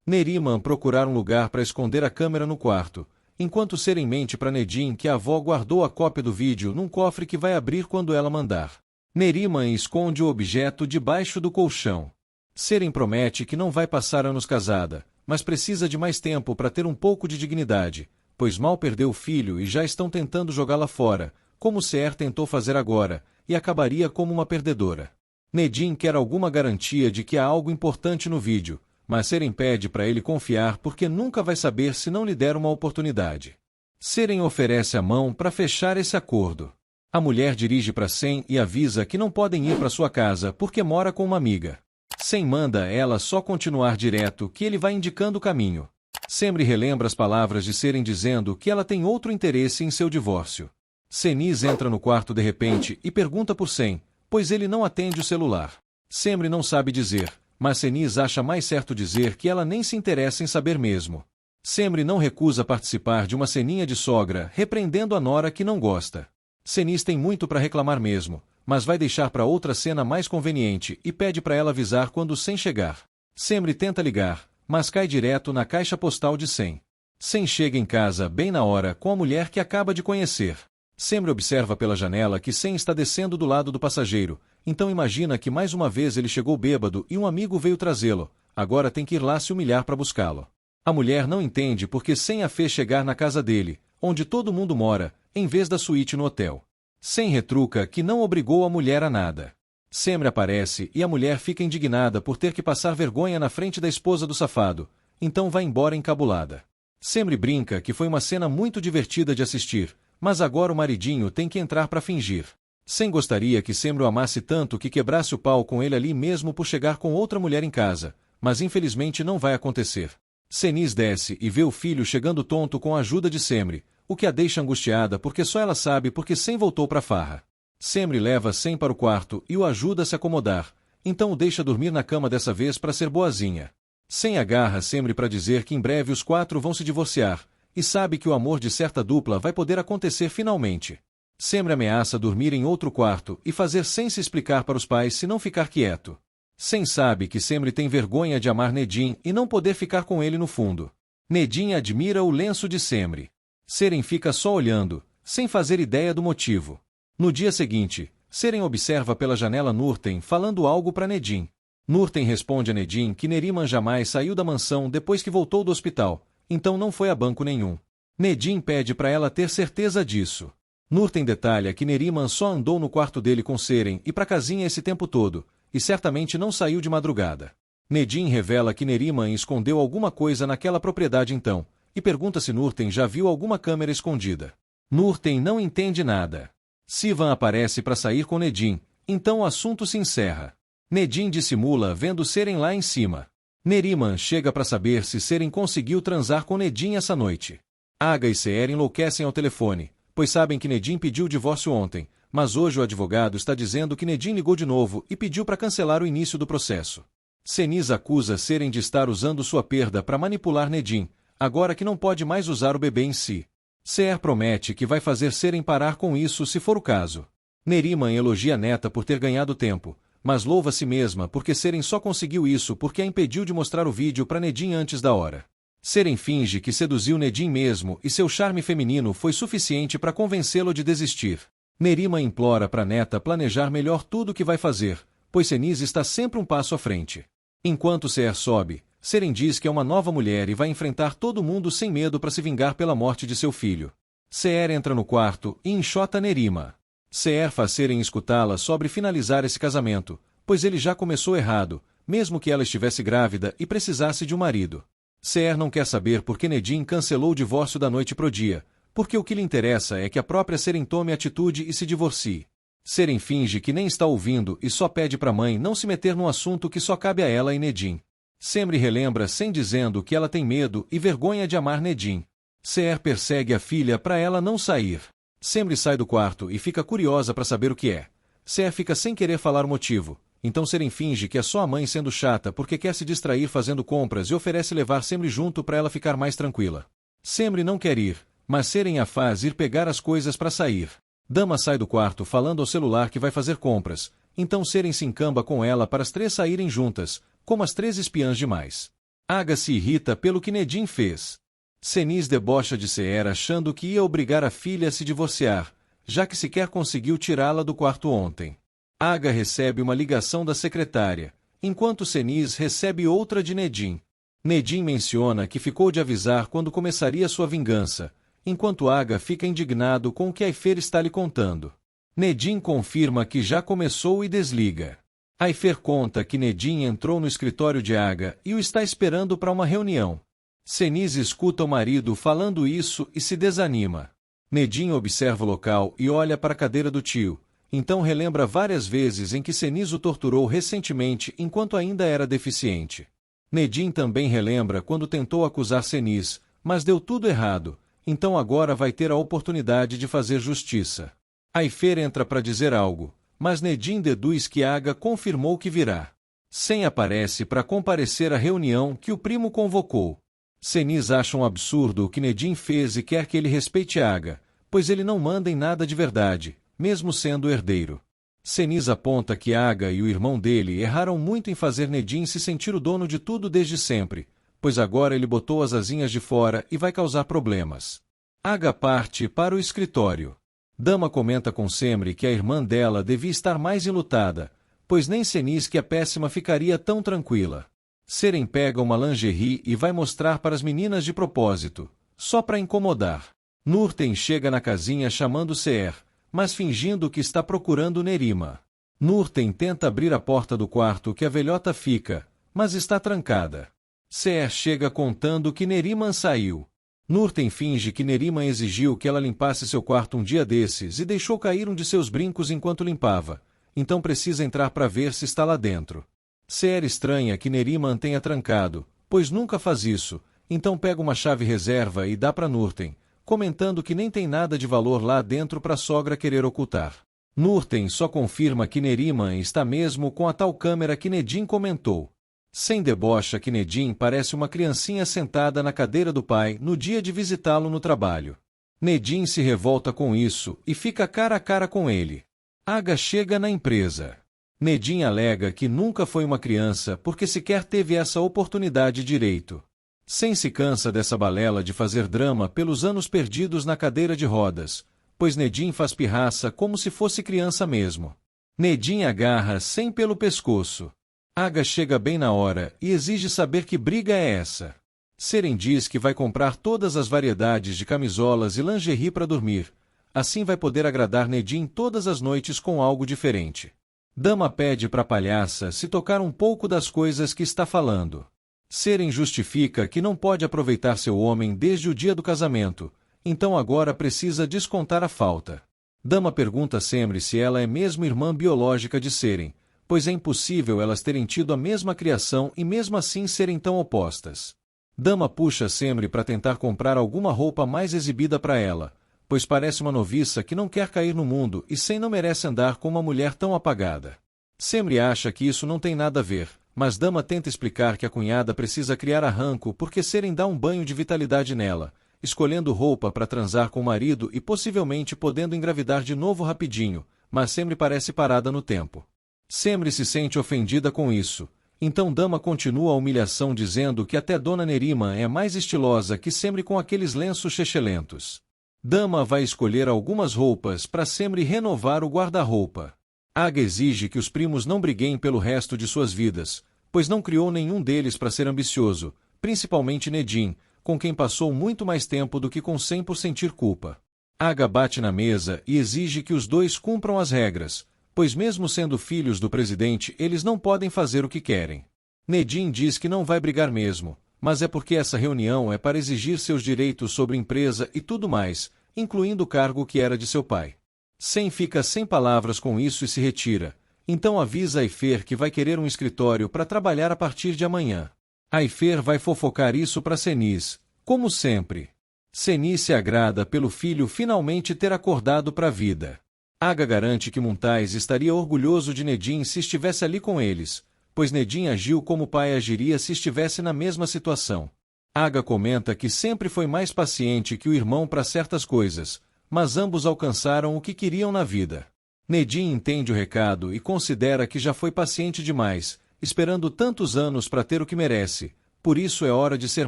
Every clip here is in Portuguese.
Neriman procurar um lugar para esconder a câmera no quarto, enquanto Seren mente para Nedim que a avó guardou a cópia do vídeo num cofre que vai abrir quando ela mandar. Neriman esconde o objeto debaixo do colchão. Seren promete que não vai passar anos casada, mas precisa de mais tempo para ter um pouco de dignidade, pois mal perdeu o filho e já estão tentando jogá-la fora, como Ser tentou fazer agora, e acabaria como uma perdedora. Nedim quer alguma garantia de que há algo importante no vídeo, mas Seren pede para ele confiar porque nunca vai saber se não lhe der uma oportunidade. Seren oferece a mão para fechar esse acordo. A mulher dirige para Sen e avisa que não podem ir para sua casa porque mora com uma amiga. Sen manda ela só continuar direto que ele vai indicando o caminho. Semri relembra as palavras de Seren dizendo que ela tem outro interesse em seu divórcio. Seniz entra no quarto de repente e pergunta por Sen, pois ele não atende o celular. Semri não sabe dizer, mas Seniz acha mais certo dizer que ela nem se interessa em saber mesmo. Semri não recusa participar de uma ceninha de sogra, repreendendo a nora que não gosta. Seniz tem muito para reclamar mesmo, mas vai deixar para outra cena mais conveniente e pede para ela avisar quando Sen chegar. Semri tenta ligar, mas cai direto na caixa postal de Sen. Sen chega em casa bem na hora com a mulher que acaba de conhecer. Semri observa pela janela que Sen está descendo do lado do passageiro, então imagina que mais uma vez ele chegou bêbado e um amigo veio trazê-lo, agora tem que ir lá se humilhar para buscá-lo. A mulher não entende porque Sen a fez chegar na casa dele, onde todo mundo mora, em vez da suíte no hotel. Sen retruca que não obrigou a mulher a nada. Semri aparece e a mulher fica indignada por ter que passar vergonha na frente da esposa do safado, então vai embora encabulada. Semri brinca que foi uma cena muito divertida de assistir, mas agora o maridinho tem que entrar para fingir. Sen gostaria que Semri o amasse tanto que quebrasse o pau com ele ali mesmo por chegar com outra mulher em casa, mas infelizmente não vai acontecer. Seniz desce e vê o filho chegando tonto com a ajuda de Semri, o que a deixa angustiada porque só ela sabe porque Sen voltou para a farra. Semri leva Sen para o quarto e o ajuda a se acomodar, então o deixa dormir na cama dessa vez para ser boazinha. Sen agarra Semri para dizer que em breve os quatro vão se divorciar, e sabe que o amor de certa dupla vai poder acontecer finalmente. Semri ameaça dormir em outro quarto e fazer Sen se explicar para os pais se não ficar quieto. Sen sabe que Semri tem vergonha de amar Nedim e não poder ficar com ele no fundo. Nedim admira o lenço de Semri. Seren fica só olhando, sem fazer ideia do motivo. No dia seguinte, Seren observa pela janela Nurten falando algo para Nedim. Nurten responde a Nedim que Neriman jamais saiu da mansão depois que voltou do hospital, então não foi a banco nenhum. Nedim pede para ela ter certeza disso. Nurten detalha que Neriman só andou no quarto dele com Seren e para casinha esse tempo todo, e certamente não saiu de madrugada. Nedim revela que Neriman escondeu alguma coisa naquela propriedade então, e pergunta se Nurten já viu alguma câmera escondida. Nurten não entende nada. Sivan aparece para sair com Nedim, então o assunto se encerra. Nedim dissimula vendo Seren lá em cima. Neriman chega para saber se Seren conseguiu transar com Nedim essa noite. Aga e Ser enlouquecem ao telefone, pois sabem que Nedim pediu o divórcio ontem, mas hoje o advogado está dizendo que Nedim ligou de novo e pediu para cancelar o início do processo. Seniz acusa Seren de estar usando sua perda para manipular Nedim, agora que não pode mais usar o bebê em si. Ser promete que vai fazer Seren parar com isso se for o caso. Neriman elogia a neta por ter ganhado tempo, mas louva a si mesma porque Seren só conseguiu isso porque a impediu de mostrar o vídeo para Nedim antes da hora. Seren finge que seduziu Nedim mesmo e seu charme feminino foi suficiente para convencê-lo de desistir. Neriman implora para a neta planejar melhor tudo o que vai fazer, pois Seniz está sempre um passo à frente. Enquanto Ser sobe, Seren diz que é uma nova mulher e vai enfrentar todo mundo sem medo para se vingar pela morte de seu filho. Ser entra no quarto e enxota Neriman. Ser faz Seren escutá-la sobre finalizar esse casamento, pois ele já começou errado, mesmo que ela estivesse grávida e precisasse de um marido. Ser não quer saber por que Nedim cancelou o divórcio da noite pro dia, porque o que lhe interessa é que a própria Seren tome atitude e se divorcie. Seren finge que nem está ouvindo e só pede para a mãe não se meter num assunto que só cabe a ela e Nedim. Semri relembra Sen dizendo que ela tem medo e vergonha de amar Nedim. Ser persegue a filha para ela não sair. Semri sai do quarto e fica curiosa para saber o que é. Ser fica sem querer falar o motivo, então Seren finge que é só a mãe sendo chata porque quer se distrair fazendo compras e oferece levar Semri junto para ela ficar mais tranquila. Semri não quer ir, mas Seren a faz ir pegar as coisas para sair. Dama sai do quarto falando ao celular que vai fazer compras, então Seren se encamba com ela para as três saírem juntas, como as três espiãs demais. Aga se irrita pelo que Nedim fez. Cenis debocha de Seher achando que ia obrigar a filha a se divorciar, já que sequer conseguiu tirá-la do quarto ontem. Aga recebe uma ligação da secretária, enquanto Cenis recebe outra de Nedim. Nedim menciona que ficou de avisar quando começaria sua vingança, enquanto Aga fica indignado com o que Ayfer está lhe contando. Nedim confirma que já começou e desliga. Ayfer conta que Nedim entrou no escritório de Aga e o está esperando para uma reunião. Cenis escuta o marido falando isso e se desanima. Nedim observa o local e olha para a cadeira do tio, então relembra várias vezes em que Cenis o torturou recentemente enquanto ainda era deficiente. Nedim também relembra quando tentou acusar Cenis, mas deu tudo errado, então agora vai ter a oportunidade de fazer justiça. Ayfer entra para dizer algo, mas Nedim deduz que Aga confirmou que virá. Sem aparece para comparecer à reunião que o primo convocou. Cenis acha um absurdo o que Nedim fez e quer que ele respeite Aga, pois ele não manda em nada de verdade, mesmo sendo herdeiro. Cenis aponta que Aga e o irmão dele erraram muito em fazer Nedim se sentir o dono de tudo desde sempre, pois agora ele botou as asinhas de fora e vai causar problemas. Aga parte para o escritório. Dama comenta com Semri que a irmã dela devia estar mais enlutada, pois nem Cenis que a péssima ficaria tão tranquila. Seren pega uma lingerie e vai mostrar para as meninas de propósito, só para incomodar. Nurten chega na casinha chamando Seher, mas fingindo que está procurando Nerima. Nurten tenta abrir a porta do quarto que a velhota fica, mas está trancada. Seher chega contando que Neriman saiu. Nurten finge que Neriman exigiu que ela limpasse seu quarto um dia desses e deixou cair um de seus brincos enquanto limpava, então precisa entrar para ver se está lá dentro. Seher estranha que Neriman tenha trancado, pois nunca faz isso, então pega uma chave reserva e dá para Nurten, comentando que nem tem nada de valor lá dentro para a sogra querer ocultar. Nurten só confirma que Neriman está mesmo com a tal câmera que Nedim comentou. Sem debocha que Nedim parece uma criancinha sentada na cadeira do pai no dia de visitá-lo no trabalho. Nedim se revolta com isso e fica cara a cara com ele. Aga chega na empresa. Nedim alega que nunca foi uma criança porque sequer teve essa oportunidade direito. Sem se cansa dessa balela de fazer drama pelos anos perdidos na cadeira de rodas, pois Nedim faz pirraça como se fosse criança mesmo. Nedim agarra Sem pelo pescoço. Aga chega bem na hora e exige saber que briga é essa. Seren diz que vai comprar todas as variedades de camisolas e lingerie para dormir, assim vai poder agradar Nedim todas as noites com algo diferente. Dama pede para a palhaça se tocar um pouco das coisas que está falando. Seren justifica que não pode aproveitar seu homem desde o dia do casamento, então agora precisa descontar a falta. Dama pergunta a Semri se ela é mesmo irmã biológica de Seren, pois é impossível elas terem tido a mesma criação e mesmo assim serem tão opostas. Dama puxa Semri para tentar comprar alguma roupa mais exibida para ela, pois parece uma noviça que não quer cair no mundo e Sem não merece andar com uma mulher tão apagada. Semri acha que isso não tem nada a ver, mas Dama tenta explicar que a cunhada precisa criar arranco porque Seren dá um banho de vitalidade nela, escolhendo roupa para transar com o marido e possivelmente podendo engravidar de novo rapidinho, mas Semri parece parada no tempo. Semri se sente ofendida com isso, então Dama continua a humilhação dizendo que até Dona Nerima é mais estilosa que Semri com aqueles lenços chechelentos. Dama vai escolher algumas roupas para Semri renovar o guarda-roupa. Aga exige que os primos não briguem pelo resto de suas vidas, pois não criou nenhum deles para ser ambicioso, principalmente Nedim, com quem passou muito mais tempo do que com Sem por sentir culpa. Aga bate na mesa e exige que os dois cumpram as regras, pois mesmo sendo filhos do presidente eles não podem fazer o que querem. Nedim diz que não vai brigar mesmo, mas é porque essa reunião é para exigir seus direitos sobre empresa e tudo mais, incluindo o cargo que era de seu pai. Sem fica sem palavras com isso e se retira, então avisa Ayfer que vai querer um escritório para trabalhar a partir de amanhã. Ayfer vai fofocar isso para Cenis, como sempre. Cenis se agrada pelo filho finalmente ter acordado para a vida. Aga garante que Muntais estaria orgulhoso de Nedim se estivesse ali com eles, pois Nedim agiu como o pai agiria se estivesse na mesma situação. Aga comenta que sempre foi mais paciente que o irmão para certas coisas, mas ambos alcançaram o que queriam na vida. Nedim entende o recado e considera que já foi paciente demais, esperando tantos anos para ter o que merece, por isso é hora de ser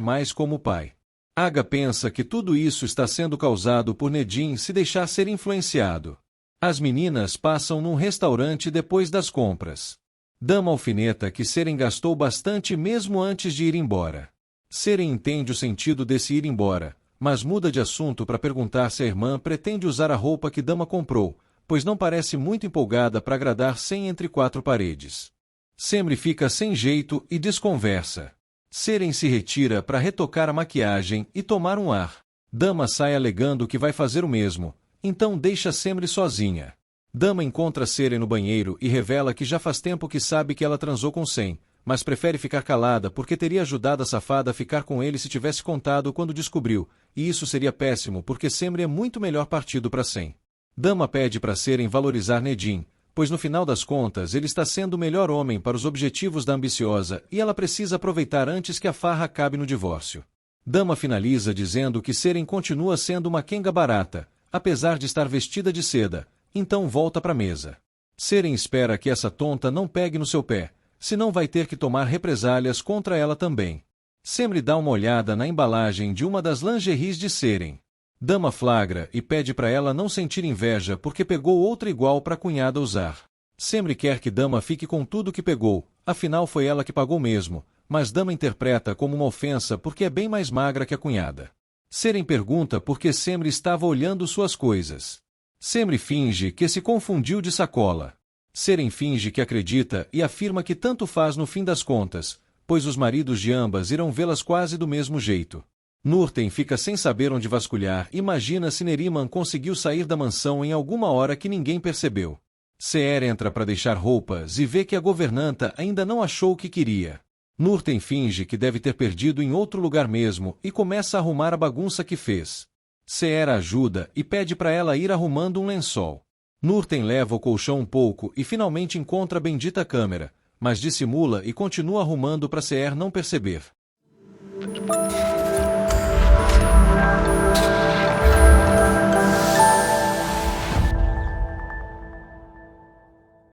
mais como o pai. Aga pensa que tudo isso está sendo causado por Nedim se deixar ser influenciado. As meninas passam num restaurante depois das compras. Dama alfineta que Seren gastou bastante mesmo antes de ir embora. Seren entende o sentido desse ir embora, mas muda de assunto para perguntar se a irmã pretende usar a roupa que Dama comprou, pois não parece muito empolgada para agradar sem entre quatro paredes. Semri fica sem jeito e desconversa. Seren se retira para retocar a maquiagem e tomar um ar. Dama sai alegando que vai fazer o mesmo, então deixa Semri sozinha. Dama encontra Seren no banheiro e revela que já faz tempo que sabe que ela transou com Sen, mas prefere ficar calada porque teria ajudado a safada a ficar com ele se tivesse contado quando descobriu, e isso seria péssimo porque Semri é muito melhor partido para Sen. Dama pede para Seren valorizar Nedim, pois no final das contas ele está sendo o melhor homem para os objetivos da ambiciosa e ela precisa aproveitar antes que a farra acabe no divórcio. Dama finaliza dizendo que Seren continua sendo uma quenga barata, apesar de estar vestida de seda, então volta para a mesa. Seren espera que essa tonta não pegue no seu pé, senão vai ter que tomar represálias contra ela também. Semri dá uma olhada na embalagem de uma das lingeries de Seren. Dama flagra e pede para ela não sentir inveja porque pegou outra igual para a cunhada usar. Semri quer que Dama fique com tudo que pegou, afinal foi ela que pagou mesmo, mas Dama interpreta como uma ofensa porque é bem mais magra que a cunhada. Seren pergunta por que Semri estava olhando suas coisas. Semri finge que se confundiu de sacola. Seren finge que acredita e afirma que tanto faz no fim das contas, pois os maridos de ambas irão vê-las quase do mesmo jeito. Nurten fica sem saber onde vasculhar e imagina se Neriman conseguiu sair da mansão em alguma hora que ninguém percebeu. Seer entra para deixar roupas e vê que a governanta ainda não achou o que queria. Nurten finge que deve ter perdido em outro lugar mesmo e começa a arrumar a bagunça que fez. Seer ajuda e pede para ela ir arrumando um lençol. Nurten leva o colchão um pouco e finalmente encontra a bendita câmera, mas dissimula e continua arrumando para Seer não perceber.